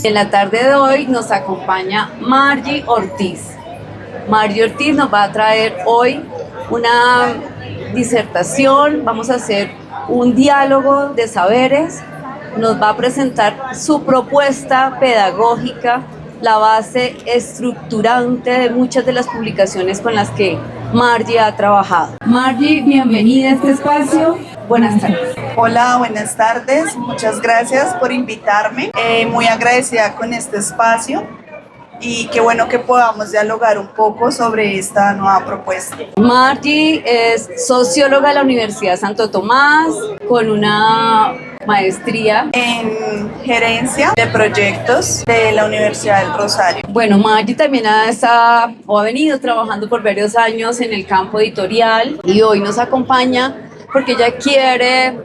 En la tarde de hoy nos acompaña Margie Ortiz. Margie Ortiz nos va a traer hoy una disertación, vamos a hacer un diálogo de saberes, nos va a presentar su propuesta pedagógica, la base estructurante de muchas de las publicaciones con las que Margie ha trabajado. Margie, bienvenida a este espacio. Buenas tardes. Hola, buenas tardes. Muchas gracias por invitarme. Muy agradecida con este espacio y qué bueno que podamos dialogar un poco sobre esta nueva propuesta. Margie es socióloga de la Universidad Santo Tomás con una maestría en gerencia de proyectos de la Universidad del Rosario. Bueno, Margie también ha venido trabajando por varios años en el campo editorial y hoy nos acompaña porque ella quiere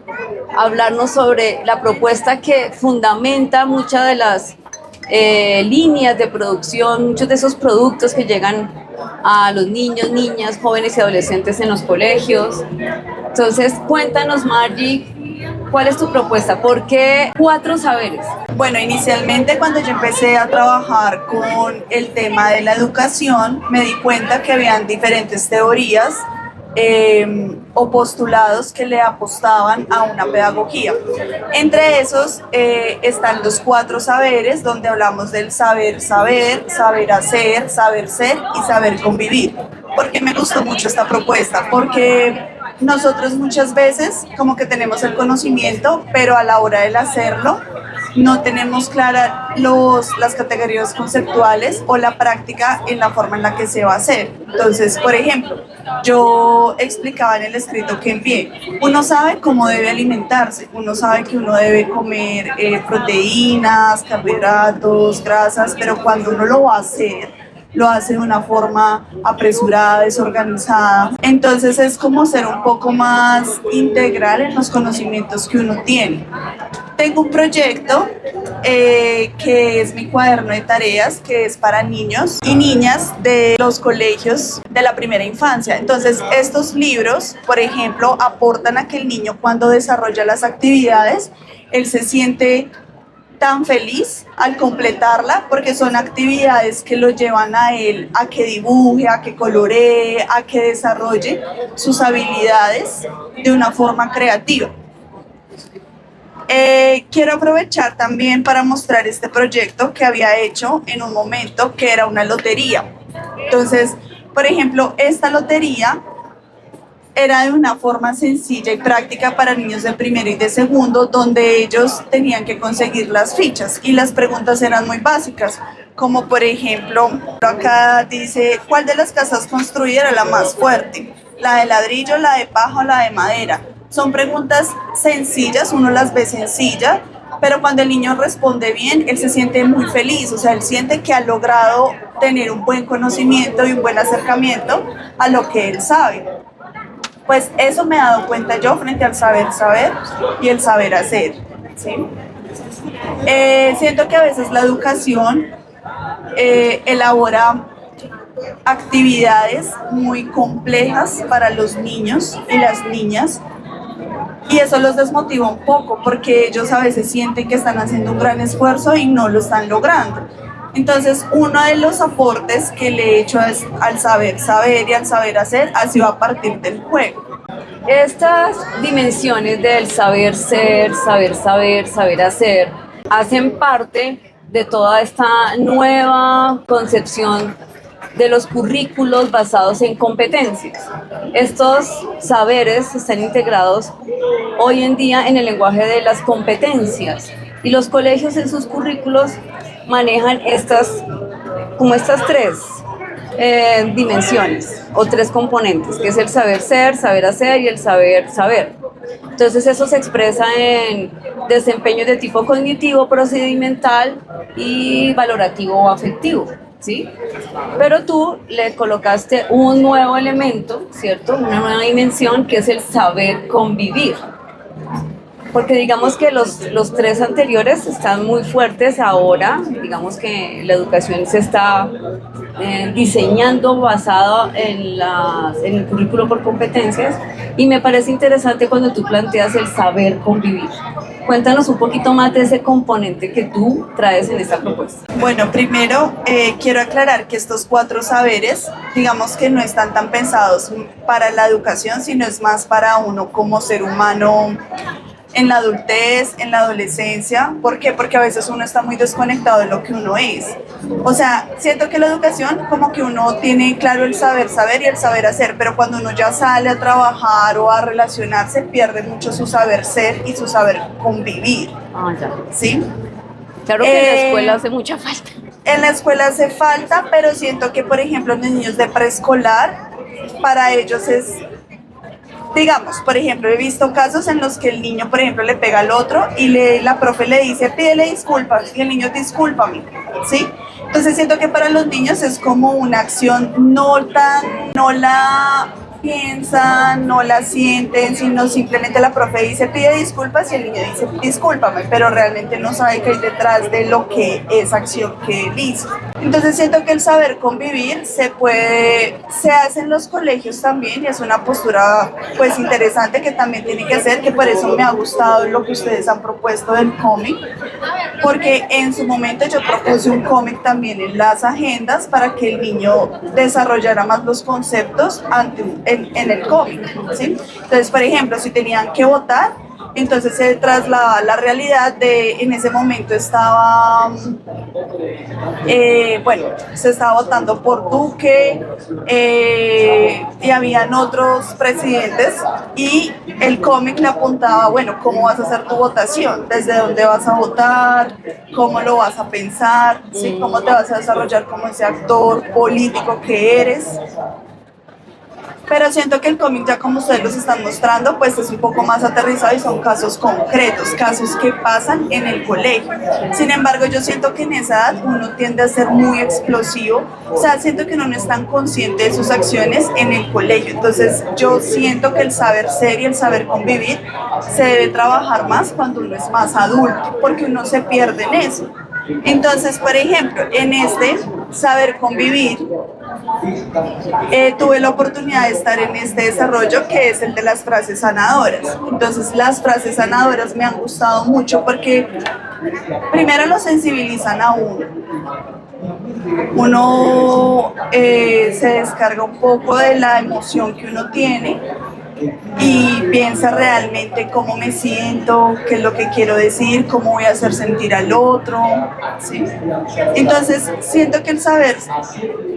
hablarnos sobre la propuesta que fundamenta muchas de las líneas de producción, muchos de esos productos que llegan a los niños, niñas, jóvenes y adolescentes en los colegios. Entonces, cuéntanos, Margie, ¿cuál es tu propuesta? ¿Por qué 4 saberes? Bueno, inicialmente cuando yo empecé a trabajar con el tema de la educación, me di cuenta que habían diferentes teorías o postulados que le apostaban a una pedagogía. Entre esos están los 4 saberes, donde hablamos del saber saber, saber hacer, saber ser y saber convivir. ¿Por qué me gustó mucho esta propuesta? Porque nosotros muchas veces como que tenemos el conocimiento, pero a la hora del hacerlo no tenemos claras las categorías conceptuales o la práctica en la forma en la que se va a hacer. Entonces, por ejemplo, yo explicaba en el escrito que envié, uno sabe cómo debe alimentarse, uno sabe que uno debe comer proteínas, carbohidratos, grasas, pero cuando uno lo va a hacer, lo hace de una forma apresurada, desorganizada. Entonces es como ser un poco más integral en los conocimientos que uno tiene. Tengo un proyecto que es mi cuaderno de tareas, que es para niños y niñas de los colegios de la primera infancia. Entonces estos libros, por ejemplo, aportan a que el niño cuando desarrolla las actividades, él se siente tan feliz al completarla porque son actividades que lo llevan a él a que dibuje, a que coloree, a que desarrolle sus habilidades de una forma creativa. Quiero aprovechar también para mostrar este proyecto que había hecho en un momento, que era una lotería. Entonces, por ejemplo, esta lotería era de una forma sencilla y práctica para niños de primero y de segundo, donde ellos tenían que conseguir las fichas y las preguntas eran muy básicas, como por ejemplo, acá dice, ¿cuál de las casas construidas era la más fuerte? ¿La de ladrillo, la de paja o la de madera? Son preguntas sencillas, uno las ve sencillas, pero cuando el niño responde bien, él se siente muy feliz, o sea, él siente que ha logrado tener un buen conocimiento y un buen acercamiento a lo que él sabe. Pues eso me he dado cuenta yo frente al saber saber y el saber hacer, ¿sí? Siento que a veces la educación elabora actividades muy complejas para los niños y las niñas y eso los desmotiva un poco porque ellos a veces sienten que están haciendo un gran esfuerzo y no lo están logrando. Entonces, uno de los aportes que le he hecho al saber saber y al saber hacer ha sido a partir del juego. Estas dimensiones del saber ser, saber saber, saber hacer, hacen parte de toda esta nueva concepción de los currículos basados en competencias. Estos saberes están integrados hoy en día en el lenguaje de las competencias y los colegios en sus currículos manejan estas 3 dimensiones o 3 componentes, que es el saber ser, saber hacer y el saber saber. Entonces eso se expresa en desempeños de tipo cognitivo, procedimental y valorativo o afectivo, ¿sí? Pero tú le colocaste un nuevo elemento, ¿cierto? Una nueva dimensión que es el saber convivir. porque digamos que los tres anteriores están muy fuertes ahora, digamos que la educación se está diseñando basada en el currículo por competencias, y me parece interesante cuando tú planteas el saber convivir. Cuéntanos un poquito más de ese componente que tú traes en esta propuesta. Bueno, primero quiero aclarar que estos 4 saberes, digamos que no están tan pensados para la educación, sino es más para uno como ser humano en la adultez, en la adolescencia. ¿Por qué? Porque a veces uno está muy desconectado de lo que uno es. O sea, siento que la educación como que uno tiene claro el saber y el saber hacer, pero cuando uno ya sale a trabajar o a relacionarse, pierde mucho su saber ser y su saber convivir. Ya. ¿Sí? Claro que en la escuela hace mucha falta. En la escuela hace falta, pero siento que, por ejemplo, los niños de preescolar, para ellos es, digamos, por ejemplo, he visto casos en los que el niño, por ejemplo, le pega al otro y la profe le dice, pídele disculpas, y el niño, discúlpame, ¿sí? Entonces siento que para los niños es como una acción no la piensan, no la sienten, sino simplemente la profe dice pide disculpas y el niño dice discúlpame, pero realmente no sabe qué hay detrás de lo que esa acción que él hizo. Entonces siento que el saber convivir se hace en los colegios también, y es una postura pues interesante que también tiene que hacer, que por eso me ha gustado lo que ustedes han propuesto del cómic, porque en su momento yo propuse un cómic también en las agendas para que el niño desarrollara más los conceptos en el cómic, ¿sí? Entonces, por ejemplo, si tenían que votar, entonces se trasladaba la realidad de, en ese momento estaba, se estaba votando por Duque, y habían otros presidentes, y el cómic le apuntaba, bueno, ¿cómo vas a hacer tu votación? ¿Desde dónde vas a votar? ¿Cómo lo vas a pensar? ¿Sí? ¿Cómo te vas a desarrollar como ese actor político que eres? Pero siento que el cómic, ya como ustedes los están mostrando, pues es un poco más aterrizado y son casos concretos, casos que pasan en el colegio. Sin embargo, yo siento que en esa edad uno tiende a ser muy explosivo, o sea, siento que uno no es tan consciente de sus acciones en el colegio. Entonces, yo siento que el saber ser y el saber convivir se debe trabajar más cuando uno es más adulto, porque uno se pierde en eso. Entonces, por ejemplo, en este saber convivir, tuve la oportunidad de estar en este desarrollo que es el de las frases sanadoras. Entonces, las frases sanadoras me han gustado mucho porque primero lo sensibilizan a uno. Uno se descarga un poco de la emoción que uno tiene y piensa realmente cómo me siento, qué es lo que quiero decir, cómo voy a hacer sentir al otro, ¿sí? Entonces, siento que el saber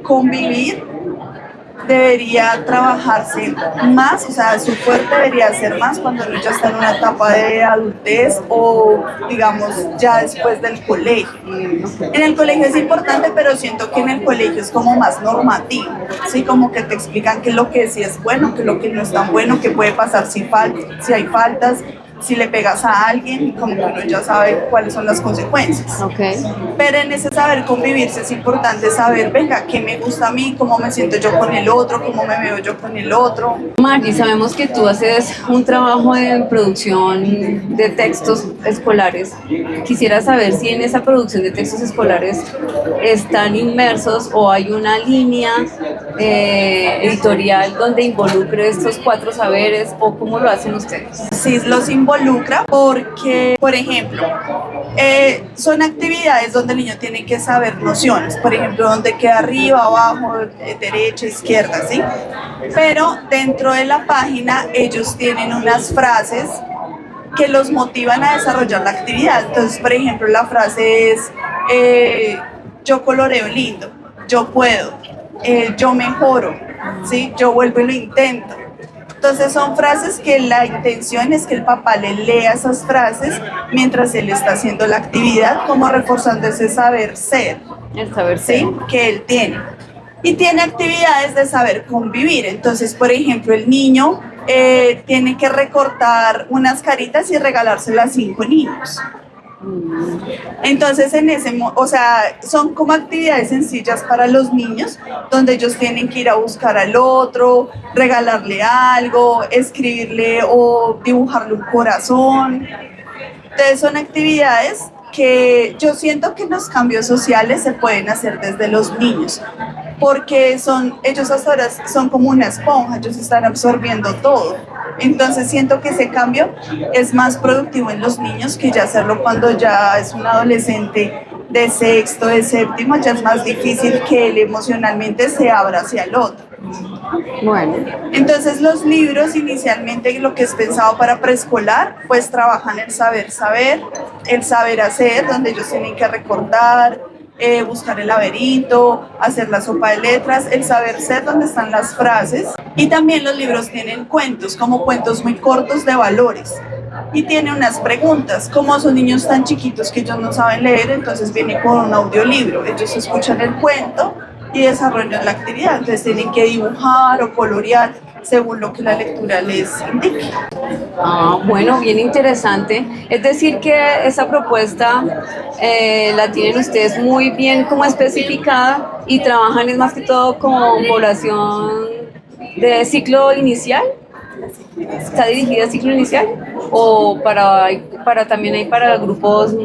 convivir debería trabajarse más, o sea, su fuerte debería ser más cuando uno ya está en una etapa de adultez o, digamos, ya después del colegio. En el colegio es importante, pero siento que en el colegio es como más normativo, ¿sí? Como que te explican qué es lo que sí es bueno, qué es lo que no es tan bueno, qué puede pasar si hay faltas, si le pegas a alguien, como que uno ya sabe cuáles son las consecuencias. Okay. Pero en ese saber convivirse es importante saber, venga, qué me gusta a mí, cómo me siento yo con el otro, cómo me veo yo con el otro. Mari, sabemos que tú haces un trabajo de producción de textos escolares. Quisiera saber si en esa producción de textos escolares están inmersos o hay una línea editorial donde involucre estos 4 saberes, o cómo lo hacen ustedes. Sí, los involucra porque, por ejemplo, son actividades donde el niño tiene que saber nociones, por ejemplo, donde queda arriba, abajo, derecha, izquierda, ¿sí? Pero dentro de la página ellos tienen unas frases que los motivan a desarrollar la actividad. Entonces, por ejemplo, la frase es, yo coloreo lindo, yo puedo, yo mejoro, ¿sí? Yo vuelvo y lo intento. Entonces son frases que la intención es que el papá le lea esas frases mientras él está haciendo la actividad, como reforzando ese saber ser, El saber ser. ¿sí? Que él tiene. Y tiene actividades de saber convivir. Entonces, por ejemplo, el niño tiene que recortar unas caritas y regalárselas a 5 niños. Entonces, o sea, son como actividades sencillas para los niños, donde ellos tienen que ir a buscar al otro, regalarle algo, escribirle o dibujarle un corazón. Entonces, son actividades que yo siento que los cambios sociales se pueden hacer desde los niños, porque ellos hasta ahora son como una esponja, ellos están absorbiendo todo. Entonces siento que ese cambio es más productivo en los niños que ya hacerlo cuando ya es un adolescente de sexto, de séptimo, ya es más difícil que él emocionalmente se abra hacia el otro. Bueno, Entonces los libros inicialmente lo que es pensado para preescolar pues trabajan el saber saber, el saber hacer, donde ellos tienen que recordar, buscar el laberinto, hacer la sopa de letras, el saber ser, donde están las frases. Y también los libros tienen cuentos, como cuentos muy cortos de valores. Y tiene unas preguntas, como son niños tan chiquitos que ellos no saben leer, entonces viene con un audiolibro, ellos escuchan el cuento y desarrollan la actividad, entonces tienen que dibujar o colorear según lo que la lectura les indique. bueno, bien interesante. Es decir, que esa propuesta la tienen ustedes muy bien como especificada y trabajan es más que todo con población de ciclo inicial. ¿Está dirigida a ciclo inicial? ¿O para también hay para grupos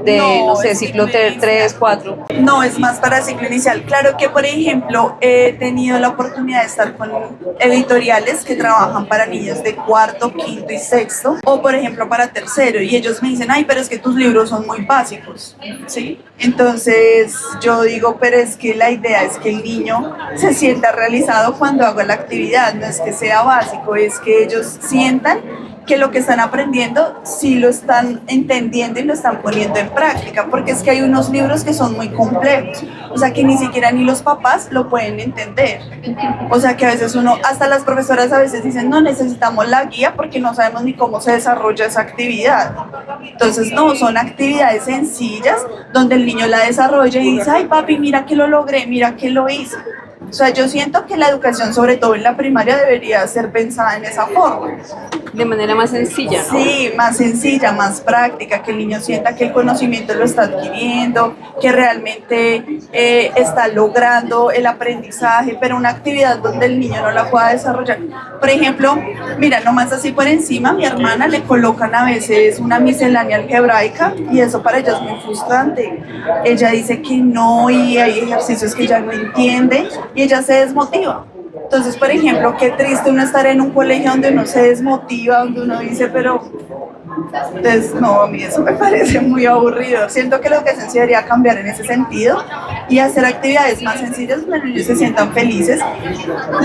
de, no sé, ciclo 3, 4? No, es más para ciclo inicial. Claro que, por ejemplo, he tenido la oportunidad de estar con editoriales que trabajan para niños de cuarto, quinto y sexto, o por ejemplo para tercero, y ellos me dicen, ay, pero es que tus libros son muy básicos, ¿sí? Entonces yo digo, pero es que la idea es que el niño se sienta realizado cuando haga la actividad, no es que sea básico, es que ellos sientan que lo que están aprendiendo sí lo están entendiendo y lo están poniendo en práctica, porque es que hay unos libros que son muy complejos, o sea que ni siquiera ni los papás lo pueden entender, o sea que a veces hasta las profesoras a veces dicen, no, necesitamos la guía porque no sabemos ni cómo se desarrolla esa actividad. Entonces no, son actividades sencillas donde el niño la desarrolla y dice, ay papi, mira que lo logré, mira que lo hice. O sea, yo siento que la educación, sobre todo en la primaria, debería ser pensada en esa forma. De manera más sencilla, ¿no? Sí, más sencilla, más práctica, que el niño sienta que el conocimiento lo está adquiriendo, que realmente está logrando el aprendizaje, pero una actividad donde el niño no la pueda desarrollar. Por ejemplo, mira, nomás así por encima, a mi hermana le colocan a veces una miscelánea algebraica y eso para ella es muy frustrante. Ella dice que no y hay ejercicios que ella no entiende y ella se desmotiva. Entonces, por ejemplo, qué triste uno estar en un colegio donde uno se desmotiva, donde uno dice, pero... Entonces, no, a mí eso me parece muy aburrido. Siento que la educación se debería cambiar en ese sentido y hacer actividades más sencillas donde los niños se sientan felices.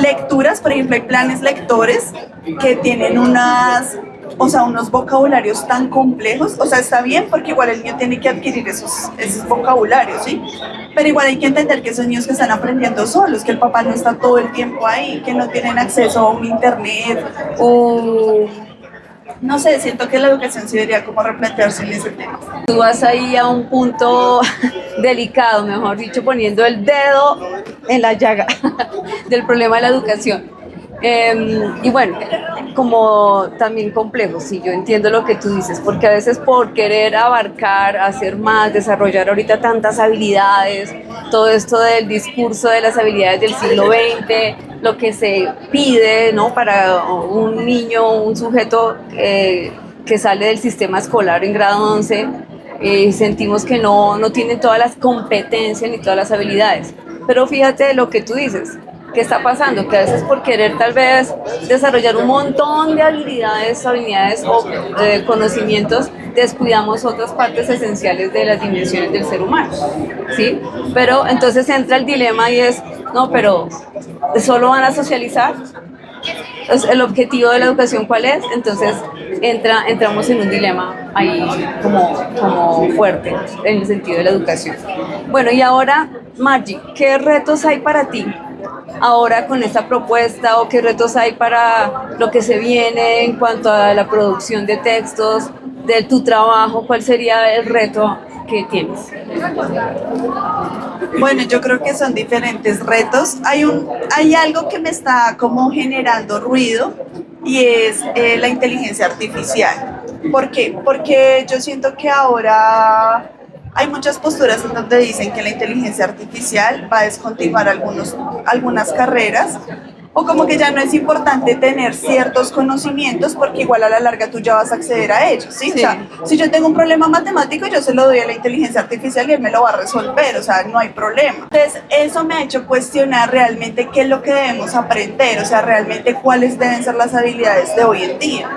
Lecturas, por ejemplo, hay planes lectores que tienen unos vocabularios tan complejos, o sea, está bien porque igual el niño tiene que adquirir esos vocabularios, ¿sí? Pero igual hay que entender que son niños que están aprendiendo solos, que el papá no está todo el tiempo ahí, que no tienen acceso a un internet o... No sé, siento que la educación sí debería como replantearse en ese tema. Tú vas ahí a un punto delicado, mejor dicho, poniendo el dedo en la llaga del problema de la educación. Y bueno, como también complejo, sí, yo entiendo lo que tú dices, porque a veces por querer abarcar, hacer más, desarrollar ahorita tantas habilidades, todo esto del discurso de las habilidades del siglo XX, lo que se pide, ¿no?, para un niño, un sujeto que sale del sistema escolar en grado 11, sentimos que no tienen todas las competencias ni todas las habilidades. Pero fíjate lo que tú dices. ¿Qué está pasando? Que a veces por querer tal vez desarrollar un montón de habilidades o conocimientos, descuidamos otras partes esenciales de las dimensiones del ser humano, ¿sí? Pero entonces entra el dilema y es, no, pero ¿solo van a socializar? ¿El objetivo de la educación cuál es? Entonces entramos en un dilema ahí como fuerte en el sentido de la educación. Bueno, y ahora, Margie, ¿qué retos hay para ti ahora con esta propuesta, o qué retos hay para lo que se viene en cuanto a la producción de textos, de tu trabajo? ¿Cuál sería el reto que tienes? Bueno, yo creo que son diferentes retos. Hay algo que me está como generando ruido y es la inteligencia artificial. ¿Por qué? Porque yo siento que ahora hay muchas posturas en donde dicen que la inteligencia artificial va a descontinuar algunas carreras o como que ya no es importante tener ciertos conocimientos porque igual a la larga tú ya vas a acceder a ellos, ¿sí? Sí. O sea, si yo tengo un problema matemático, yo se lo doy a la inteligencia artificial y él me lo va a resolver, o sea, no hay problema. Entonces, eso me ha hecho cuestionar realmente qué es lo que debemos aprender, o sea, realmente cuáles deben ser las habilidades de hoy en día.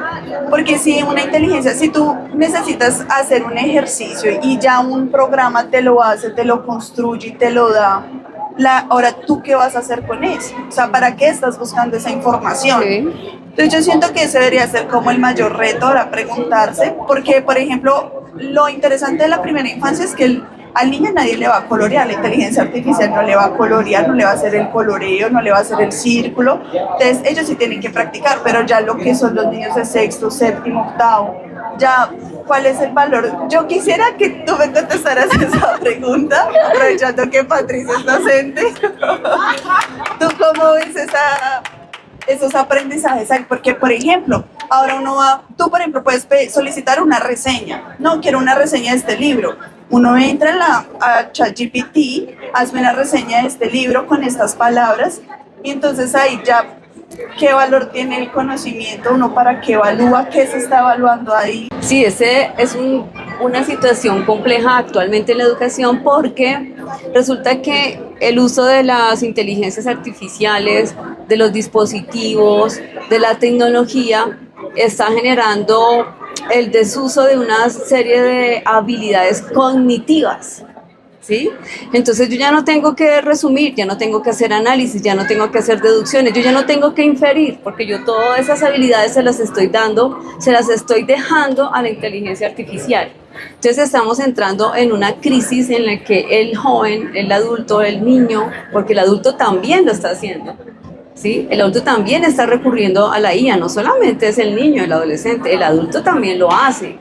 Porque si una inteligencia, si tú necesitas hacer un ejercicio y ya un programa te lo hace, te lo construye y te lo da, ahora tú qué vas a hacer con eso, o sea, ¿para qué estás buscando esa información? Sí. Entonces yo siento que ese debería ser como el mayor reto ahora preguntarse, porque por ejemplo, lo interesante de la primera infancia es que al niño nadie le va a colorear, la inteligencia artificial no le va a colorear, no le va a hacer el coloreo, no le va a hacer el círculo, entonces ellos sí tienen que practicar, pero ya lo que son los niños de sexto, séptimo, octavo, ya, ¿cuál es el valor? Yo quisiera que tú me contestaras esa pregunta, aprovechando que Patricia es docente. ¿Tú cómo ves esos aprendizajes? Porque, por ejemplo, ahora tú, por ejemplo, puedes solicitar una reseña. No, quiero una reseña de este libro. Uno entra a ChatGPT, hazme una reseña de este libro con estas palabras, y entonces ahí ya, ¿qué valor tiene el conocimiento? Uno para qué evalúa, qué se está evaluando ahí. Sí, ese es una situación compleja actualmente en la educación porque resulta que el uso de las inteligencias artificiales, de los dispositivos, de la tecnología, está generando el desuso de una serie de habilidades cognitivas. ¿Sí? Entonces yo ya no tengo que resumir, ya no tengo que hacer análisis, ya no tengo que hacer deducciones, yo ya no tengo que inferir, porque yo todas esas habilidades se las estoy dando, se las estoy dejando a la inteligencia artificial. Entonces estamos entrando en una crisis en la que el joven, el adulto, el niño, porque el adulto también lo está haciendo, ¿sí? El adulto también está recurriendo a la IA, no solamente es el niño, el adolescente, el adulto también lo hace.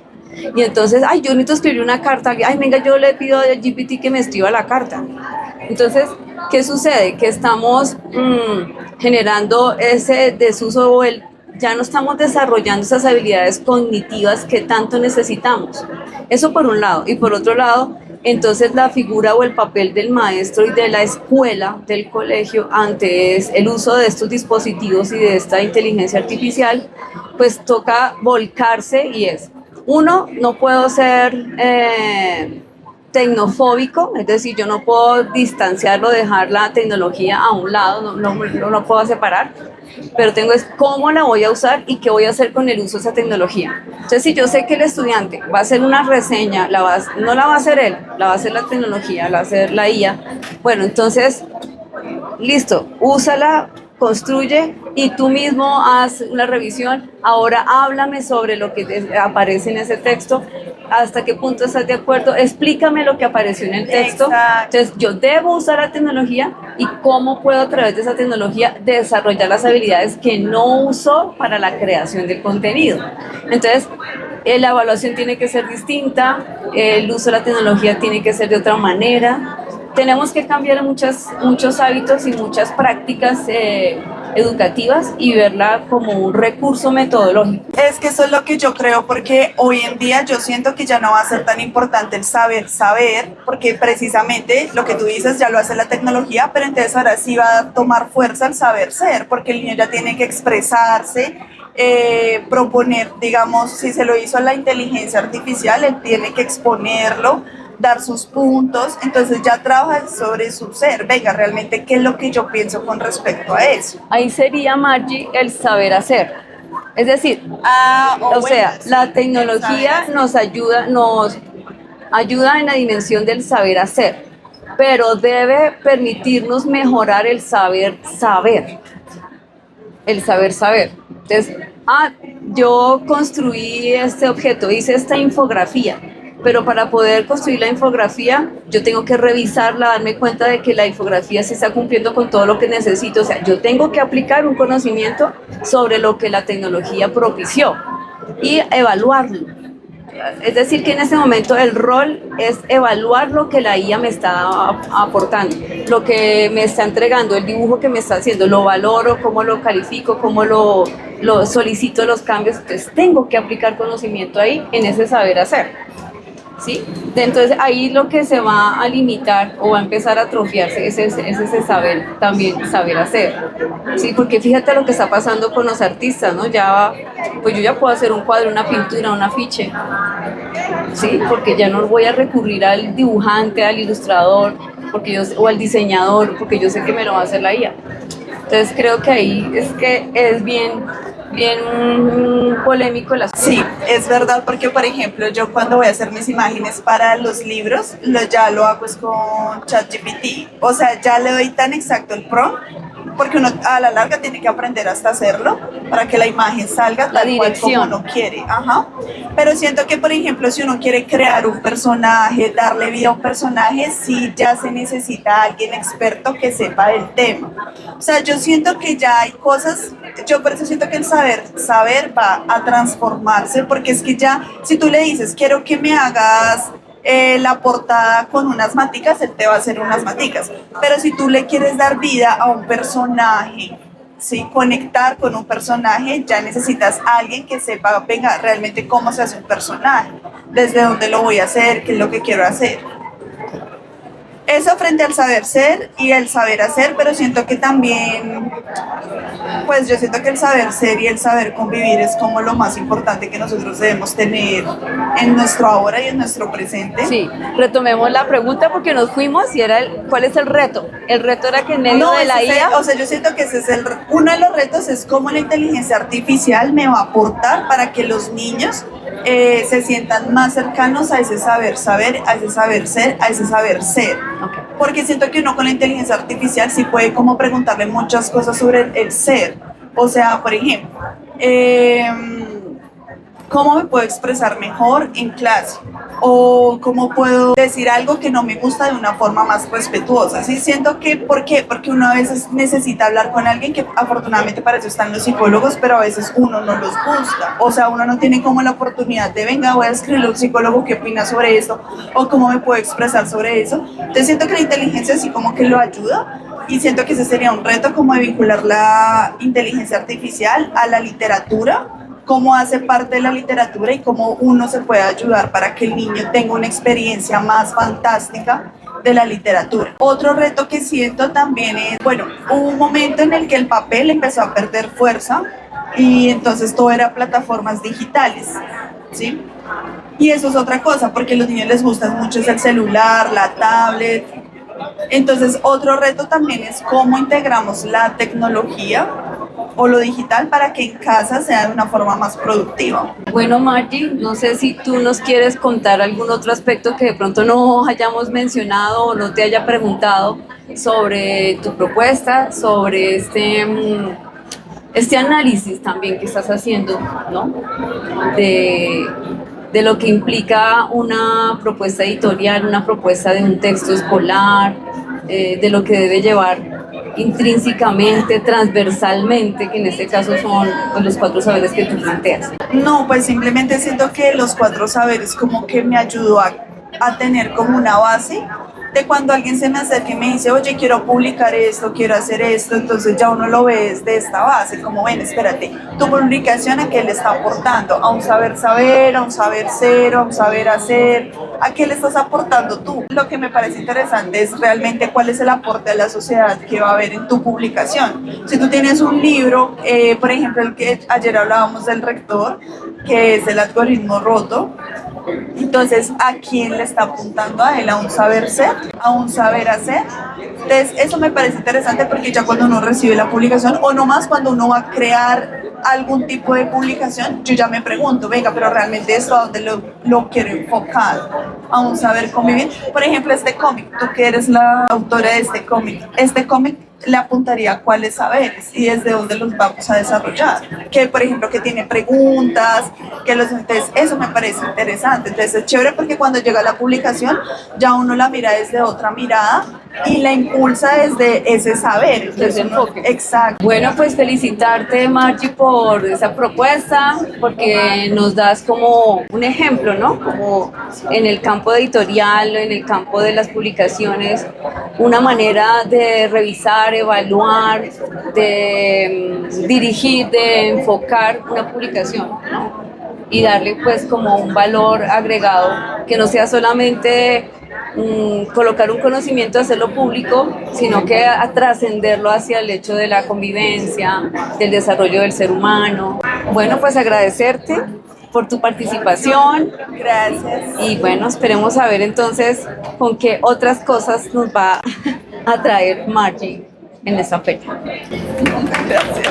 Y entonces, yo necesito escribir una carta, venga, yo le pido a GPT que me escriba la carta. Entonces, ¿qué sucede? Que estamos generando ese desuso o ya no estamos desarrollando esas habilidades cognitivas que tanto necesitamos. Eso por un lado. Y por otro lado, entonces la figura o el papel del maestro y de la escuela, del colegio, ante el uso de estos dispositivos y de esta inteligencia artificial, pues toca volcarse y uno, no puedo ser tecnofóbico, es decir, yo no puedo distanciarlo, dejar la tecnología a un lado, no puedo separar, pero tengo cómo la voy a usar y qué voy a hacer con el uso de esa tecnología. Entonces, si yo sé que el estudiante va a hacer una reseña, no la va a hacer él, la va a hacer la tecnología, la va a hacer la IA, bueno, entonces, listo, úsala, construye y tú mismo haz una revisión. Ahora háblame sobre lo que aparece en ese texto, hasta qué punto estás de acuerdo, explícame lo que apareció en el texto. Exacto. Entonces yo debo usar la tecnología y cómo puedo a través de esa tecnología desarrollar las habilidades que no uso para la creación del contenido. Entonces la evaluación tiene que ser distinta, el uso de la tecnología tiene que ser de otra manera. Tenemos que cambiar muchos hábitos y muchas prácticas educativas y verla como un recurso metodológico. Es que eso es lo que yo creo, porque hoy en día yo siento que ya no va a ser tan importante el saber, porque precisamente lo que tú dices ya lo hace la tecnología, pero entonces ahora sí va a tomar fuerza el saber ser, porque el niño ya tiene que expresarse, proponer, digamos, si se lo hizo a la inteligencia artificial, él tiene que exponerlo, dar sus puntos, entonces ya trabaja sobre su ser. Venga, realmente, ¿qué es lo que yo pienso con respecto a eso? Ahí sería, Margie, el saber hacer. Es decir, la tecnología nos ayuda en la dimensión del saber hacer, pero debe permitirnos mejorar el saber saber. El saber saber. Entonces, yo construí este objeto, hice esta infografía, pero para poder construir la infografía yo tengo que revisarla, darme cuenta de que la infografía se está cumpliendo con todo lo que necesito. O sea, yo tengo que aplicar un conocimiento sobre lo que la tecnología propició y evaluarlo. Es decir, que en ese momento el rol es evaluar lo que la IA me está aportando, lo que me está entregando, el dibujo que me está haciendo, lo valoro, cómo lo califico, cómo lo solicito los cambios. Entonces tengo que aplicar conocimiento ahí en ese saber hacer. ¿Sí? Entonces ahí lo que se va a limitar o va a empezar a atrofiarse es ese saber, también saber hacer, ¿sí? Porque fíjate lo que está pasando con los artistas, ¿no? Ya, pues yo ya puedo hacer un cuadro, una pintura, un afiche, ¿sí? Porque ya no voy a recurrir al dibujante, al ilustrador, o al diseñador, porque yo sé que me lo va a hacer la IA. Entonces creo que ahí es bien polémico el asunto. Sí, es verdad, porque por ejemplo yo cuando voy a hacer mis imágenes para los libros, ya lo hago es con ChatGPT, o sea, ya le doy tan exacto el prompt, porque uno a la larga tiene que aprender hasta hacerlo para que la imagen salga tal cual como uno quiere. Ajá. Pero siento que, por ejemplo, si uno quiere crear un personaje, darle vida a un personaje, sí ya se necesita alguien experto que sepa del tema. O sea, yo siento que ya hay cosas, yo por eso siento que el saber va a transformarse, porque es que ya, si tú le dices, quiero que me hagas la portada con unas maticas, él te va a hacer unas maticas. Pero si tú le quieres dar vida a un personaje, ¿sí? Conectar con un personaje, ya necesitas a alguien que sepa, venga, realmente cómo se hace un personaje, desde dónde lo voy a hacer, qué es lo que quiero hacer. Eso frente al saber ser y el saber hacer, pero siento que también, pues yo siento que el saber ser y el saber convivir es como lo más importante que nosotros debemos tener en nuestro ahora y en nuestro presente. Sí, retomemos la pregunta porque nos fuimos y era ¿cuál es el reto? El reto era que en medio de la IA... O sea, yo siento que ese es uno de los retos, es cómo la inteligencia artificial me va a aportar para que los niños se sientan más cercanos a ese saber saber, a ese saber ser, a ese saber ser. Okay. Porque siento que uno con la inteligencia artificial sí puede como preguntarle muchas cosas sobre el ser. O sea, por ejemplo, ¿cómo me puedo expresar mejor en clase? O cómo puedo decir algo que no me gusta de una forma más respetuosa. Sí, siento que, ¿por qué? Porque uno a veces necesita hablar con alguien, que afortunadamente para eso están los psicólogos, pero a veces uno no los busca. O sea, uno no tiene como la oportunidad de, venga, voy a escribirle a un psicólogo qué opina sobre esto, o cómo me puedo expresar sobre eso. Entonces siento que la inteligencia sí como que lo ayuda, y siento que ese sería un reto, como de vincular la inteligencia artificial a la literatura, cómo hace parte de la literatura y cómo uno se puede ayudar para que el niño tenga una experiencia más fantástica de la literatura. Otro reto que siento también es, bueno, hubo un momento en el que el papel empezó a perder fuerza y entonces todo era plataformas digitales, ¿sí? Y eso es otra cosa, porque a los niños les gusta mucho el celular, la tablet. Entonces otro reto también es cómo integramos la tecnología o lo digital para que en casa sea de una forma más productiva. Bueno, Margie, no sé si tú nos quieres contar algún otro aspecto que de pronto no hayamos mencionado o no te haya preguntado sobre tu propuesta, sobre este análisis también que estás haciendo, ¿no? De lo que implica una propuesta editorial, una propuesta de un texto escolar, de lo que debe llevar intrínsecamente, transversalmente, que en este caso son pues, los 4 saberes que tú planteas. No, pues simplemente siento que los 4 saberes como que me ayudó a tener como una base de cuando alguien se me acerca y me dice, oye, quiero publicar esto, quiero hacer esto, entonces ya uno lo ve desde esta base, como ven, espérate, tu publicación a qué le está aportando, a un saber saber, a un saber ser, a un saber hacer, a qué le estás aportando tú. Lo que me parece interesante es realmente cuál es el aporte a la sociedad que va a haber en tu publicación. Si tú tienes un libro, por ejemplo, el que ayer hablábamos del rector, que es el algoritmo roto, entonces, ¿a quién le está apuntando a él? ¿A un saber ser? ¿A un saber hacer? Entonces, eso me parece interesante porque ya cuando uno recibe la publicación, o no más cuando uno va a crear algún tipo de publicación, yo ya me pregunto, venga, pero realmente esto a dónde lo quiero enfocar, a un saber convivir. Por ejemplo, este cómic, tú que eres la autora de este cómic le apuntaría a cuáles saberes y desde dónde los vamos a desarrollar. Que, por ejemplo, que tiene preguntas, entonces eso me parece interesante. Entonces es chévere porque cuando llega la publicación ya uno la mira desde otra mirada y la impulsa desde ese saber. Entonces, Desde enfoque. Exacto. Bueno, pues felicitarte, Margie, por esa propuesta, porque nos das como un ejemplo, ¿no? Como en el campo editorial, en el campo de las publicaciones, una manera de revisar, evaluar, de dirigir, de enfocar una publicación, ¿no? Y darle pues como un valor agregado, que no sea solamente colocar un conocimiento, hacerlo público, sino que a trascenderlo hacia el hecho de la convivencia, del desarrollo del ser humano. Bueno, pues agradecerte por tu participación. Gracias. Y bueno, esperemos saber entonces con qué otras cosas nos va a traer Margie en esta fecha. Gracias.